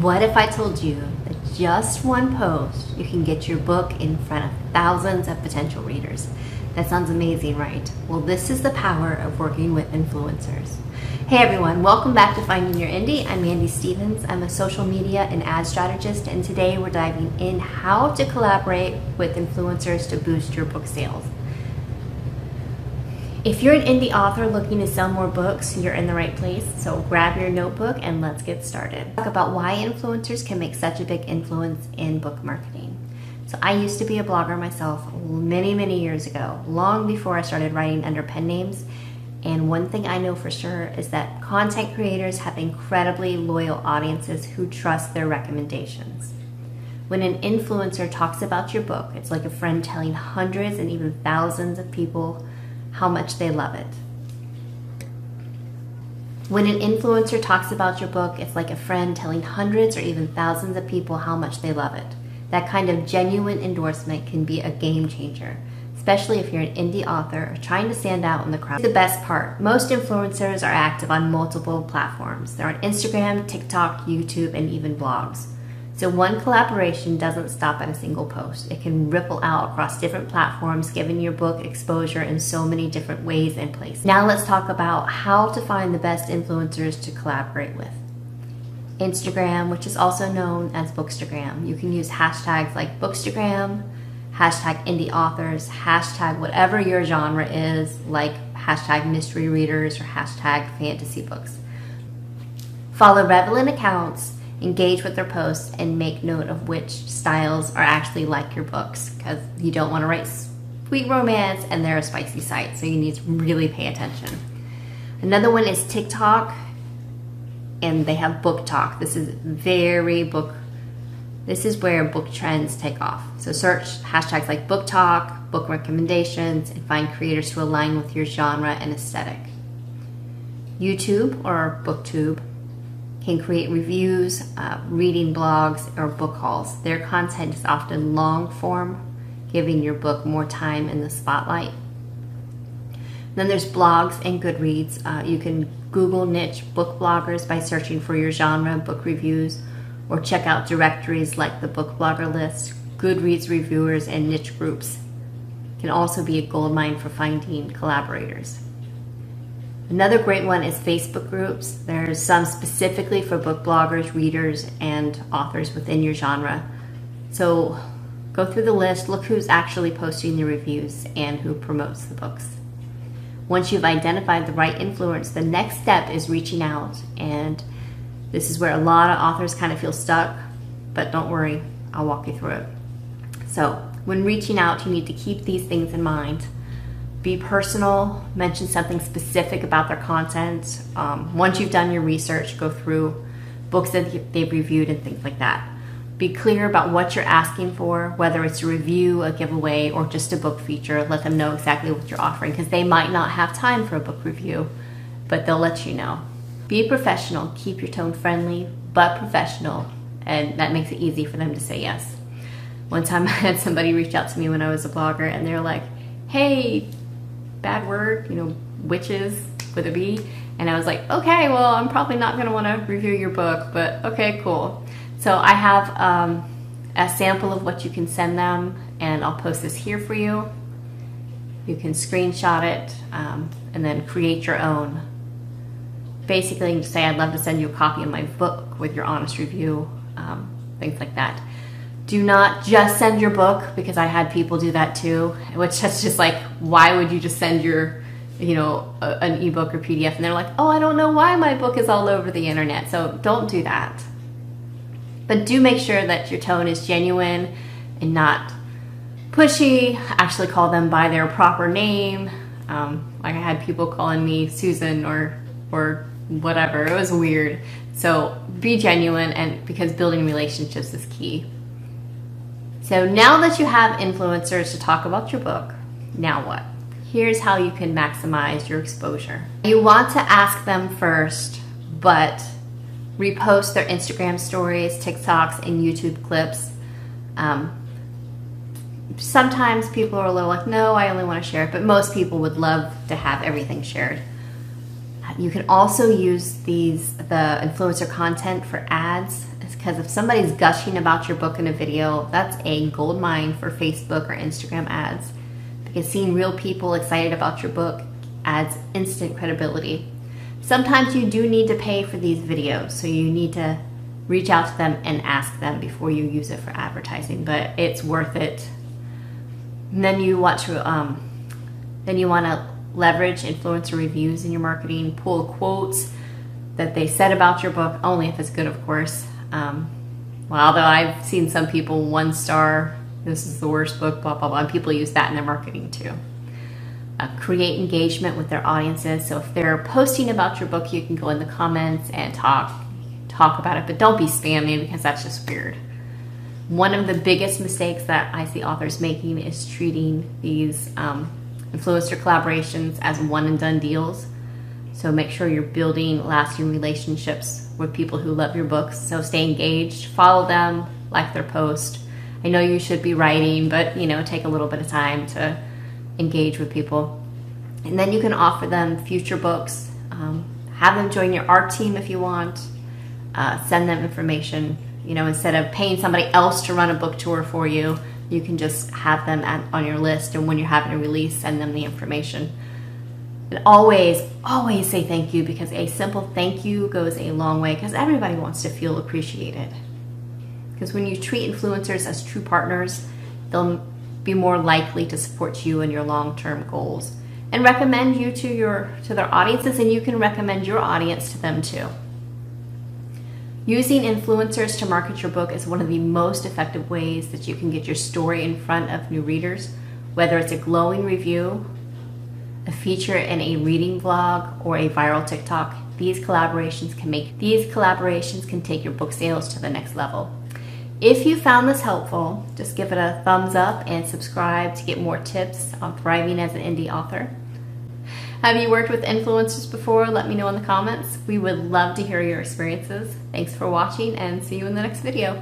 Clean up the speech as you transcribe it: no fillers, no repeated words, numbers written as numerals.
What if I told you that just one post, you can get your book in front of thousands of potential readers? That sounds amazing, right? Well, this is the power of working with influencers. Hey everyone, welcome back to Finding Your Indie. I'm Mandy Stevens. I'm a social media and ad strategist, and today we're diving in how to collaborate with influencers to boost your book sales. If you're an indie author looking to sell more books, you're in the right place. So grab your notebook and let's get started. Talk about why influencers can make such a big influence in book marketing. So I used to be a blogger myself many years ago, long before I started writing under pen names. And one thing I know for sure is that content creators have incredibly loyal audiences who trust their recommendations. When an influencer talks about your book, it's like a friend telling hundreds and even thousands of people how much they love it. When an influencer talks about your book, it's like a friend telling hundreds or even thousands of people how much they love it. That kind of genuine endorsement can be a game changer, especially if you're an indie author or trying to stand out in the crowd. The best part, most influencers are active on multiple platforms. They're on Instagram, TikTok, YouTube, and even blogs. So one collaboration doesn't stop at a single post. It can ripple out across different platforms, giving your book exposure in so many different ways and places. Now let's talk about how to find the best influencers to collaborate with. Instagram, which is also known as Bookstagram. You can use hashtags like Bookstagram, hashtag indie authors, hashtag whatever your genre is, like hashtag mystery readers or hashtag fantasy books. Follow relevant accounts, engage with their posts, and make note of which styles are actually like your books, because you don't want to write sweet romance and they're a spicy site, so you need to really pay attention. Another one is TikTok, and they have Book Talk. This is where book trends take off. So search hashtags like Book Talk, book recommendations, and find creators who align with your genre and aesthetic. YouTube or BookTube can create reviews, reading blogs, or book hauls. Their content is often long form, giving your book more time in the spotlight. Then there's blogs and Goodreads. You can Google niche book bloggers by searching for your genre book reviews, or check out directories like the Book Blogger List. Goodreads reviewers and niche groups can also be a goldmine for finding collaborators. Another great one is Facebook groups. There's some specifically for book bloggers, readers, and authors within your genre. So go through the list, look who's actually posting the reviews and who promotes the books. Once you've identified the right influence, the next step is reaching out. And this is where a lot of authors kind of feel stuck, but don't worry, I'll walk you through it. So when reaching out, you need to keep these things in mind. Be personal, mention something specific about their content. Once you've done your research, go through books that they've reviewed and things like that. Be clear about what you're asking for, whether it's a review, a giveaway, or just a book feature. Let them know exactly what you're offering, because they might not have time for a book review, but they'll let you know. Be professional, keep your tone friendly, but professional, and that makes it easy for them to say yes. One time I had somebody reach out to me when I was a blogger, and they're like, hey, bad word, witches with a B. And I was like, okay, well, I'm probably not going to want to review your book, but okay, cool. So I have a sample of what you can send them, and I'll post this here for you. You can screenshot it and then create your own. Basically, you can say, I'd love to send you a copy of my book with your honest review, things like that. Do not just send your book, because I had people do that too, which is just like, why would you just send your, an ebook or PDF? And they're like, oh, I don't know why my book is all over the internet. So don't do that. But do make sure that your tone is genuine and not pushy. Actually call them by their proper name. Like I had people calling me Susan or whatever. It was weird. So be genuine, and because building relationships is key. So now that you have influencers to talk about your book, now what? Here's how you can maximize your exposure. You want to ask them first, but repost their Instagram stories, TikToks, and YouTube clips. Sometimes people are a little like, no, I only want to share it, but most people would love to have everything shared. You can also use the influencer content for ads. It's because if somebody's gushing about your book in a video, that's a gold mine for Facebook or Instagram ads, because seeing real people excited about your book adds instant credibility. Sometimes you do need to pay for these videos, so you need to reach out to them and ask them before you use it for advertising, but it's worth it. And then you want to leverage influencer reviews in your marketing. Pull quotes that they said about your book, only if it's good, of course. Although I've seen some people 1 star, this is the worst book, blah, blah, blah, and people use that in their marketing too. Create engagement with their audiences. So if they're posting about your book, you can go in the comments and talk about it, but don't be spammy, because that's just weird. One of the biggest mistakes that I see authors making is treating these influencer collaborations as one and done deals. So make sure you're building lasting relationships with people who love your books. So stay engaged, follow them, like their post. I know you should be writing, but take a little bit of time to engage with people. And then you can offer them future books. Have them join your art team if you want. Send them information. Instead of paying somebody else to run a book tour for you, you can just have them on your list, and when you're having a release, send them the information. And always say thank you, because a simple thank you goes a long way, because everybody wants to feel appreciated. Because when you treat influencers as true partners, they'll be more likely to support you and your long-term goals and recommend you to their audiences, and you can recommend your audience to them too. Using influencers to market your book is one of the most effective ways that you can get your story in front of new readers, whether it's a glowing review, a feature in a reading vlog, or a viral TikTok. These collaborations can take your book sales to the next level. If you found this helpful, just give it a thumbs up and subscribe to get more tips on thriving as an indie author. Have you worked with influencers before? Let me know in the comments. We would love to hear your experiences. Thanks for watching, and see you in the next video.